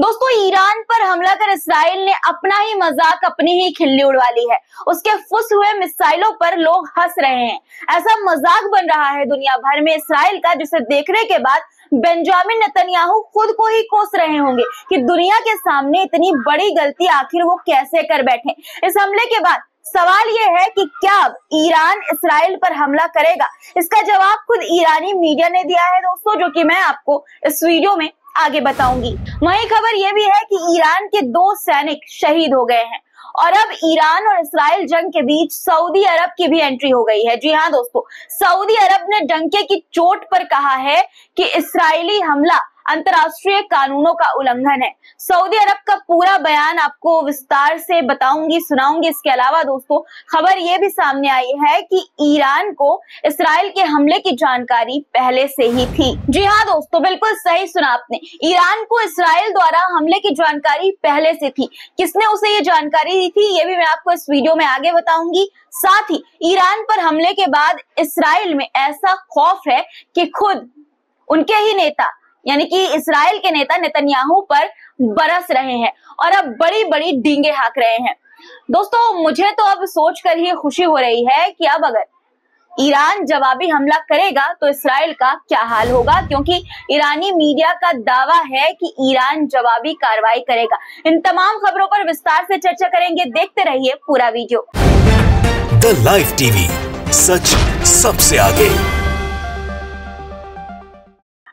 दोस्तों, ईरान पर हमला कर इसराइल ने अपना ही मजाक, अपनी ही खिल्ली उड़वा ली है। उसके फुस हुए मिसाइलों पर लोग हंस रहे हैं। ऐसा मजाक बन रहा है दुनिया भर में इसराइल का, जिसे देखने के बाद बेंजामिन नेतन्याहू खुद को ही कोस रहे होंगे कि दुनिया के सामने इतनी बड़ी गलती आखिर वो कैसे कर बैठे। इस हमले के बाद सवाल ये है कि क्या अब ईरान इसराइल पर हमला करेगा? इसका जवाब खुद ईरानी मीडिया ने दिया है दोस्तों, जो कि मैं आपको इस वीडियो में आगे बताऊंगी। वहीं खबर यह भी है कि ईरान के 2 सैनिक शहीद हो गए हैं और अब ईरान और इसराइल जंग के बीच सऊदी अरब की भी एंट्री हो गई है। जी हाँ दोस्तों, सऊदी अरब ने डंके की चोट पर कहा है कि इसराइली हमला अंतर्राष्ट्रीय कानूनों का उल्लंघन है। सऊदी अरब का पूरा बयान आपको विस्तार से बताऊंगी, सुनाऊंगी। इसके अलावा दोस्तों, खबर ये भी सामने आई है कि ईरान को इसराइल के हमले की जानकारी पहले से ही थी। जी हाँ दोस्तों, बिल्कुल सही सुना आपने। ईरान को इसराइल द्वारा हमले की जानकारी पहले से थी। किसने उसे ये जानकारी दी थी, ये भी मैं आपको इस वीडियो में आगे बताऊंगी। साथ ही ईरान पर हमले के बाद इसराइल में ऐसा खौफ है कि खुद उनके ही नेता यानी कि इसराइल के नेता नेतन्याहू पर बरस रहे हैं और अब बड़ी बड़ी डींगे हाँक रहे हैं। दोस्तों, मुझे तो अब सोचकर ही खुशी हो रही है कि अब अगर ईरान जवाबी हमला करेगा तो इसराइल का क्या हाल होगा, क्योंकि ईरानी मीडिया का दावा है कि ईरान जवाबी कार्रवाई करेगा। इन तमाम खबरों पर विस्तार से चर्चा करेंगे, देखते रहिए पूरा वीडियो। द लाइव टीवी, सच सबसे आगे।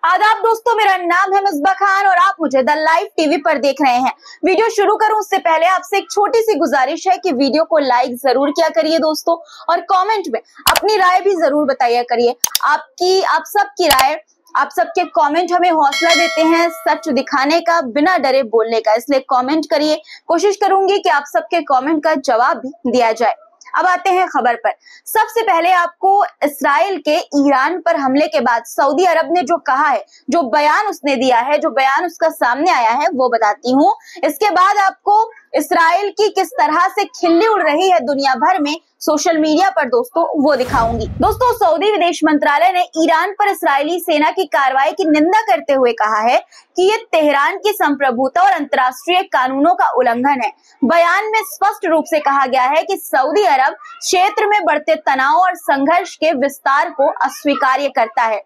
आदाब दोस्तों, मेरा नाम है मिसबा खान और आप मुझे द लाइव टीवी पर देख रहे हैं। वीडियो शुरू करूं उससे पहले आपसे एक छोटी सी गुजारिश है कि वीडियो को लाइक जरूर किया करिए दोस्तों, और कमेंट में अपनी राय भी जरूर बताया करिए। आप सबकी राय, आप सबके कमेंट हमें हौसला देते हैं सच दिखाने का, बिना डरे बोलने का। इसलिए कमेंट करिए, कोशिश करूंगी कि आप सबके कमेंट का जवाब भी दिया जाए। अब आते हैं खबर पर। सबसे पहले आपको इसराइल के ईरान पर हमले के बाद सऊदी अरब ने जो कहा है, जो बयान उसने दिया है, जो बयान उसका सामने आया है, वो बताती हूँ। इसके बाद आपको इसराइल की किस तरह से खिल्ली उड़ रही है दुनिया भर में सोशल मीडिया पर दोस्तों, वो दिखाऊंगी। दोस्तों, सऊदी विदेश मंत्रालय ने ईरान पर इस्राएली सेना की कार्रवाई की निंदा करते हुए कहा है कि ये तेहरान की संप्रभुता और अंतर्राष्ट्रीय कानूनों का उल्लंघन है। बयान में स्पष्ट रूप से कहा गया है कि सऊदी अरब क्षेत्र में बढ़ते तनाव और संघर्ष के विस्तार को अस्वीकार करता है।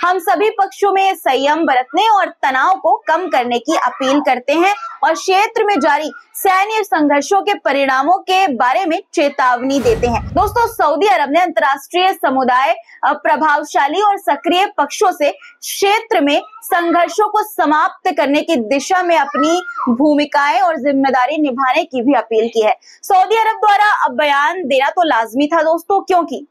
हम सभी पक्षों में संयम बरतने और तनाव को कम करने की अपील करते हैं और क्षेत्र में जारी सैन्य संघर्षों के परिणामों के बारे में चेतावनी देते हैं। दोस्तों, सऊदी अरब ने अंतर्राष्ट्रीय समुदाय, प्रभावशाली और सक्रिय पक्षों से क्षेत्र में संघर्षों को समाप्त करने की दिशा में अपनी भूमिकाएं और जिम्मेदारी निभाने की भी अपील की है। सऊदी अरब द्वारा अब बयान देना तो लाजमी था दोस्तों, क्योंकि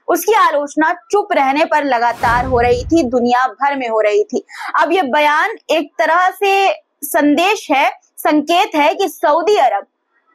उसकी आलोचना चुप रहने पर लगातार हो रही थी, दुनिया भर में हो रही थी। अब ये बयान एक तरह से संदेश है, संकेत है कि सऊदी अरब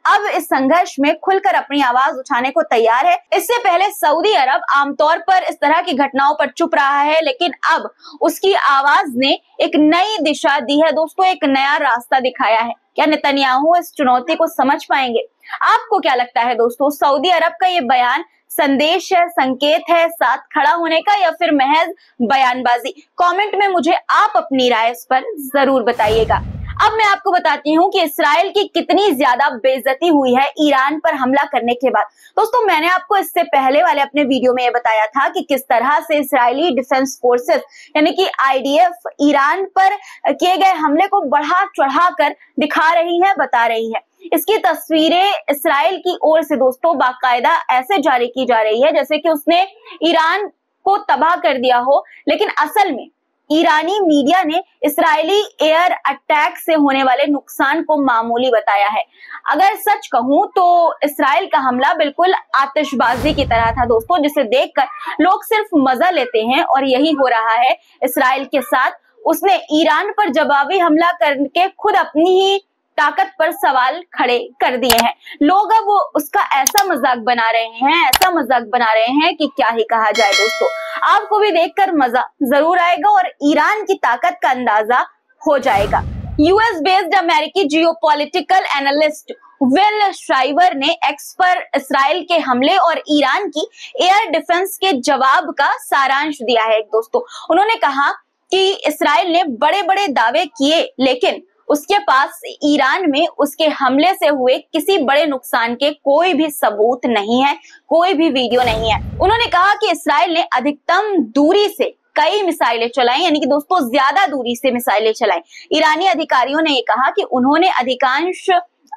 अब इस संघर्ष में खुलकर अपनी आवाज उठाने को तैयार है। इससे पहले सऊदी अरब आमतौर पर इस तरह की घटनाओं पर चुप रहा है, लेकिन अब उसकी आवाज ने एक नई दिशा दी है दोस्तों, एक नया रास्ता दिखाया है। क्या नेतन्याहू इस चुनौती को समझ पाएंगे? आपको क्या लगता है दोस्तों, सऊदी अरब का ये बयान संदेश है, संकेत है साथ खड़ा होने का, या फिर महज बयानबाजी? कमेंट में मुझे आप अपनी राय इस पर जरूर बताइएगा। अब मैं आपको बताती हूँ कि इसराइल की कितनी ज्यादा बेइज्जती हुई है ईरान पर हमला करने के बाद। दोस्तों, मैंने आपको इससे पहले वाले अपने वीडियो में ये बताया था कि किस तरह से इसराइली डिफेंस फोर्सेस यानी कि IDF ईरान पर किए गए हमले को बढ़ा चढ़ा कर दिखा रही है, बता रही है। इसकी तस्वीरें इसराइल की ओर से दोस्तों बाकायदा ऐसे जारी की जा रही है जैसे कि उसने ईरान को तबाह कर दिया हो, लेकिन असल में ईरानी मीडिया ने इसराइली एयर अटैक से होने वाले नुकसान को मामूली बताया है। अगर सच कहूं तो इसराइल का हमला बिल्कुल आतिशबाजी की तरह था दोस्तों, जिसे देखकर लोग सिर्फ मजा लेते हैं, और यही हो रहा है इसराइल के साथ। उसने ईरान पर जवाबी हमला करके खुद अपनी ही ताकत पर सवाल खड़े कर दिए हैं। लोग अब उसका ऐसा मजाक बना रहे हैं, ऐसा मजाक बना रहे हैं कि क्या ही कहा जाए दोस्तों। आपको भी देखकर मजा जरूर आएगा और ईरान की ताकत का अंदाजा हो जाएगा। यूएस बेस्ड अमेरिकी जियोपॉलिटिकल एनालिस्ट विल श्राइवर ने एक्स पर इसराइल के हमले और ईरान की एयर डिफेंस के जवाब का सारांश दिया है दोस्तों। उन्होंने कहा कि इसराइल ने बड़े बड़े दावे किए, लेकिन उसके पास ईरान में उसके हमले से हुए किसी बड़े नुकसान के कोई भी सबूत नहीं है, कोई भी वीडियो नहीं है। उन्होंने कहा कि इस्राइल ने अधिकतम दूरी से कई मिसाइलें चलाई, यानी कि दोस्तों ज्यादा दूरी से मिसाइलें चलाई। ईरानी अधिकारियों ने ये कहा कि उन्होंने अधिकांश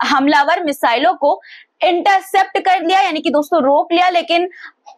हमलावर मिसाइलों को इंटरसेप्ट कर लिया, यानी कि दोस्तों रोक लिया, लेकिन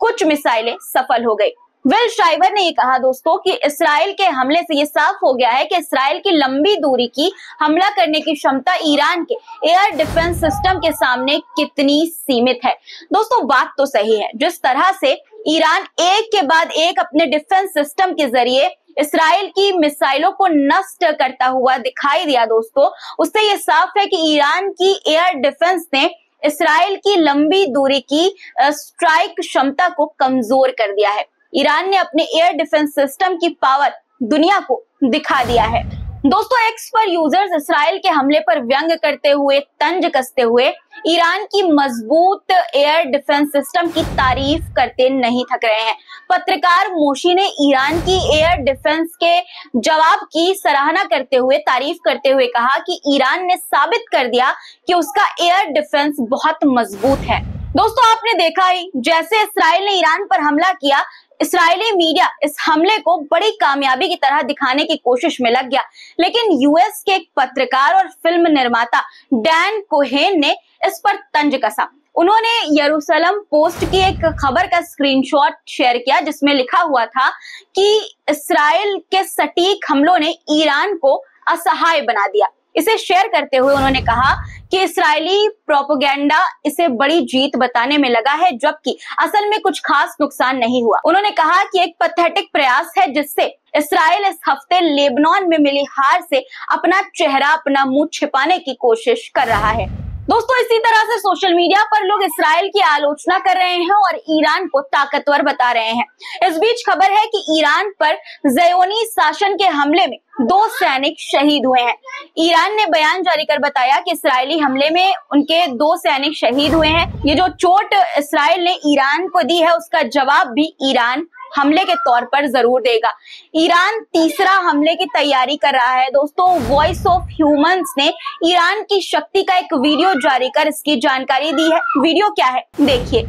कुछ मिसाइलें सफल हो गई। विल शाइवर ने ये कहा दोस्तों कि इस्राइल के हमले से ये साफ हो गया है कि इस्राइल की लंबी दूरी की हमला करने की क्षमता ईरान के एयर डिफेंस सिस्टम के सामने कितनी सीमित है। दोस्तों बात तो सही है, जिस तरह से ईरान एक के बाद एक अपने डिफेंस सिस्टम के जरिए इस्राइल की मिसाइलों को नष्ट करता हुआ दिखाई दिया दोस्तों, उससे ये साफ है कि ईरान की एयर डिफेंस ने इस्राइल की लंबी दूरी की स्ट्राइक क्षमता को कमजोर कर दिया है। ईरान ने अपने एयर डिफेंस सिस्टम की पावर दुनिया को दिखा दिया है। दोस्तों एक्स पर यूजर्स इस्राइल के हमले पर व्यंग करते हुए, तंज कसते हुए ईरान की मजबूत एयर डिफेंस सिस्टम की तारीफ करते नहीं थक रहे हैं। पत्रकार मोशी ने ईरान की एयर डिफेंस के जवाब की सराहना करते हुए, तारीफ करते हुए कहा कि ईरान ने साबित कर दिया कि उसका एयर डिफेंस बहुत मजबूत है। दोस्तों आपने देखा ही, जैसे इस्राइल ने ईरान पर हमला किया, इस्राएली मीडिया इस हमले को बड़ी कामयाबी की तरह दिखाने की कोशिश में लग गया, लेकिन यूएस के एक पत्रकार और फिल्म निर्माता डैन कोहेन ने इस पर तंज कसा। उन्होंने यरूशलेम पोस्ट की एक खबर का स्क्रीनशॉट शेयर किया जिसमें लिखा हुआ था कि इस्राएल के सटीक हमलों ने ईरान को असहाय बना दिया। इसे शेयर करते हुए उन्होंने कहा कि इस्राएली प्रोपेगेंडा इसे बड़ी जीत बताने में लगा है, जबकि असल में कुछ खास नुकसान नहीं हुआ। उन्होंने कहा कि एक पैथेटिक प्रयास है जिससे इस्राएल इस हफ्ते लेबनान में मिली हार से अपना चेहरा, अपना मुंह छिपाने की कोशिश कर रहा है। दोस्तों इसी तरह से सोशल मीडिया पर लोग इस्राएल की आलोचना कर रहे हैं और ईरान को ताकतवर बता रहे हैं। इस बीच खबर है कि ईरान पर ज़योनी शासन के हमले में 2 सैनिक शहीद हुए हैं। ईरान ने बयान जारी कर बताया कि इस्राएली हमले में उनके 2 सैनिक शहीद हुए हैं। ये जो चोट इस्राएल ने ईरान को दी है, उसका जवाब भी ईरान हमले के तौर पर जरूर देगा। ईरान तीसरा हमले की तैयारी कर रहा है। दोस्तों वॉइस ऑफ ह्यूमंस ने ईरान की शक्ति का एक वीडियो जारी कर इसकी जानकारी दी है। वीडियो क्या है देखिए।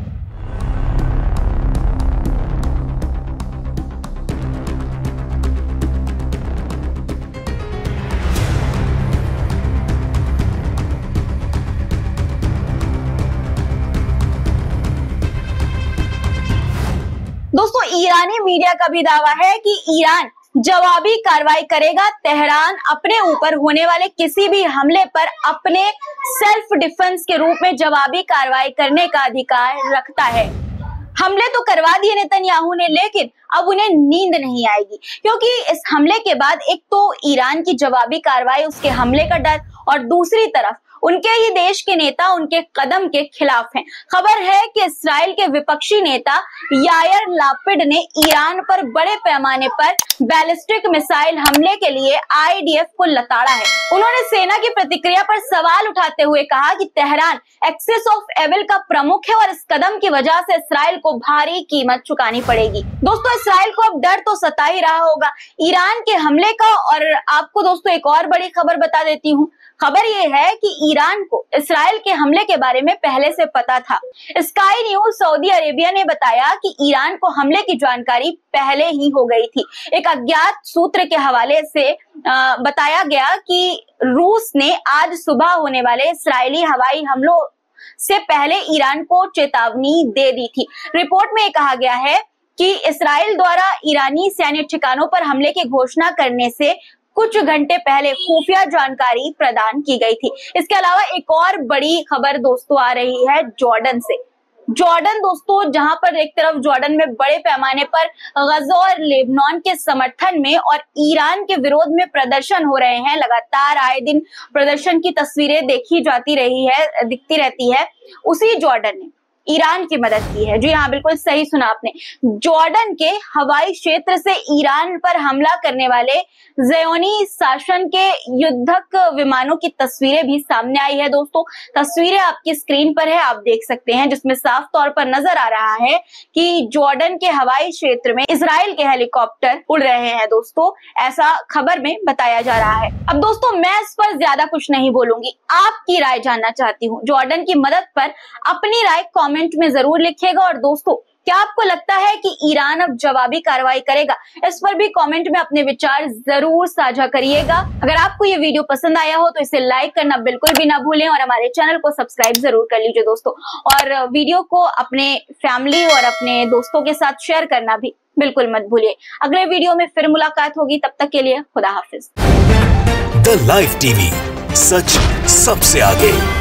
दोस्तों ईरानी मीडिया का भी दावा है कि ईरान जवाबी कार्रवाई करेगा। तेहरान अपने ऊपर होने वाले किसी भी हमले पर अपने सेल्फ डिफेंस के रूप में जवाबी कार्रवाई करने का अधिकार रखता है। हमले तो करवा दिए नेतन्याहू ने, लेकिन अब उन्हें नींद नहीं आएगी, क्योंकि इस हमले के बाद एक तो ईरान की जवाबी कार्रवाई, उसके हमले का डर, और दूसरी तरफ उनके ही देश के नेता उनके कदम के खिलाफ हैं। खबर है कि इस्राएल के विपक्षी नेता यायर लापिड ने ईरान पर बड़े पैमाने पर बैलिस्टिक मिसाइल हमले के लिए आईडीएफ को लताड़ा है। उन्होंने सेना की प्रतिक्रिया पर सवाल उठाते हुए कहा कि तेहरान एक्सेस ऑफ एविल का प्रमुख है और इस कदम की वजह से इस्राएल को भारी कीमत चुकानी पड़ेगी। दोस्तों इस्राएल को अब डर तो सता ही रहा होगा ईरान के हमले का। और आपको दोस्तों एक और बड़ी खबर बता देती हूँ। खबर ये है कि ईरान को इस्राएल के हमले के बारे में पहले से पता था। स्काई न्यूज सऊदी अरेबिया ने बताया कि ईरान को हमले की जानकारी पहले ही हो गई थी। एक अज्ञात सूत्र के हवाले से बताया गया कि रूस ने आज सुबह होने वाले इस्राएली हवाई हमलों से पहले ईरान को चेतावनी दे दी थी। रिपोर्ट में कहा गया है कि इस्राएल द्वारा ईरानी सैन्य ठिकानों पर हमले की घोषणा करने से कुछ घंटे पहले खुफिया जानकारी प्रदान की गई थी। इसके अलावा एक और बड़ी खबर दोस्तों आ रही है जॉर्डन से। जॉर्डन दोस्तों, जहां पर एक तरफ जॉर्डन में बड़े पैमाने पर गजा और लेबनान के समर्थन में और ईरान के विरोध में प्रदर्शन हो रहे हैं। लगातार आए दिन प्रदर्शन की तस्वीरें दिखती रहती है। उसी जॉर्डन ने ईरान की मदद की है। जी हाँ, बिल्कुल सही सुना आपने। जॉर्डन के हवाई क्षेत्र से ईरान पर हमला करने वाले ज़ियोनी शासन के युद्धक विमानों की तस्वीरें भी सामने आई है दोस्तों। तस्वीरें आपकी स्क्रीन पर है, आप देख सकते हैं, जिसमें साफ तौर पर नजर आ रहा है कि जॉर्डन के हवाई क्षेत्र में इजराइल के हेलीकॉप्टर उड़ रहे हैं दोस्तों, ऐसा खबर में बताया जा रहा है। अब दोस्तों मैं इस पर ज्यादा कुछ नहीं बोलूंगी, आपकी राय जानना चाहती हूँ। जॉर्डन की मदद पर अपनी राय कमेंट में जरूर लिखिएगा। और दोस्तों क्या आपको लगता है कि ईरान अब जवाबी कार्रवाई करेगा? इस पर भी कमेंट में अपने विचार जरूर साझा करिएगा। अगर आपको ये वीडियो पसंद आया हो तो इसे लाइक करना बिल्कुल भी ना भूलें और हमारे चैनल को सब्सक्राइब जरूर कर लीजिए दोस्तों। और वीडियो को अपने फैमिली और अपने दोस्तों के साथ शेयर करना भी बिल्कुल मत भूलिए। अगले वीडियो में फिर मुलाकात होगी, तब तक के लिए खुदा हाफिज। द लाइव टीवी, सच सबसे आगे।